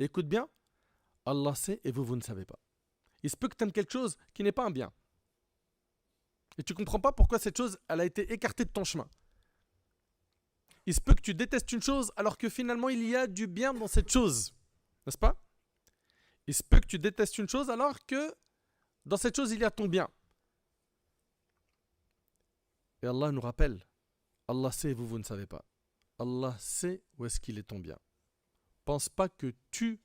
Écoute bien, Allah sait et vous ne savez pas. Il se peut que tu aimes quelque chose qui n'est pas un bien. Et tu ne comprends pas pourquoi cette chose, elle a été écartée de ton chemin. Il se peut que tu détestes une chose alors que finalement il y a du bien dans cette chose. N'est-ce pas? Il se peut que tu détestes une chose alors que dans cette chose il y a ton bien. Et Allah nous rappelle, Allah sait et vous ne savez pas. Allah sait où est-ce qu'il est ton bien. Pense pas que tu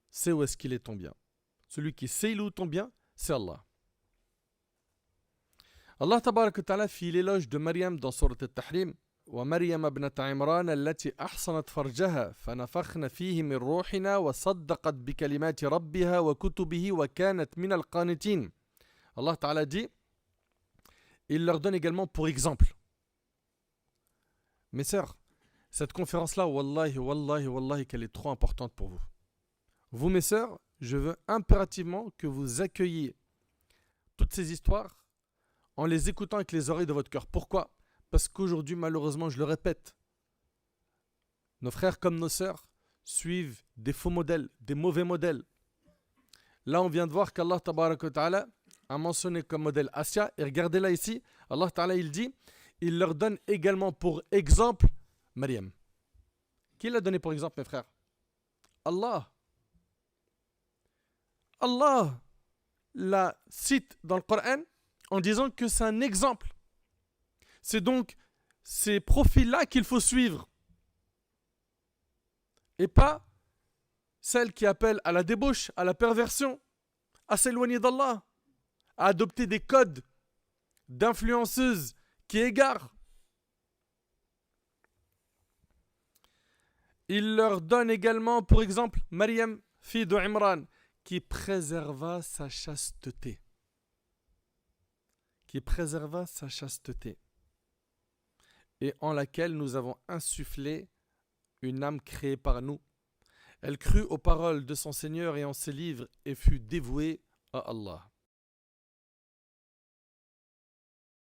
sais où est-ce qu'il est ton bien. Celui qui sait où ton bien, c'est Allah. Allah tabarak wa ta'ala fit l'éloge de Maryam dans Surat al-Tahrim. ومريم ابنة عمران التي أحصنت فرجها فنفخنا فيه من روحنا وصدقت بكلمات ربها وكتبه وكانت من القانتين. Allah Ta'ala dit, il leur donne également pour exemple. Mes sœurs, cette conférence-là, wallahi, wallahi, wallahi, qu'elle est trop importante pour vous. Vous, mes sœurs, je veux impérativement que vous accueilliez toutes ces histoires en les écoutant avec les oreilles de votre cœur. Pourquoi ? Parce qu'aujourd'hui, malheureusement, je le répète, nos frères comme nos sœurs suivent des faux modèles, des mauvais modèles. Là, on vient de voir qu'Allah Tabarak wa Ta'ala a mentionné comme modèle Asia. Et regardez là ici, Allah Ta'ala il dit, il leur donne également pour exemple Maryam. Qui l'a donné pour exemple, mes frères? Allah. Allah la cite dans le Coran en disant que c'est un exemple. C'est donc ces profils-là qu'il faut suivre. Et pas celles qui appellent à la débauche, à la perversion, à s'éloigner d'Allah, à adopter des codes d'influenceuses qui égarent. Il leur donne également, pour exemple, Maryam, fille de Imran, qui préserva sa chasteté. Qui préserva sa chasteté. Et en laquelle nous avons insufflé une âme créée par nous. Elle crut aux paroles de son Seigneur et en ses livres et fut dévouée à Allah.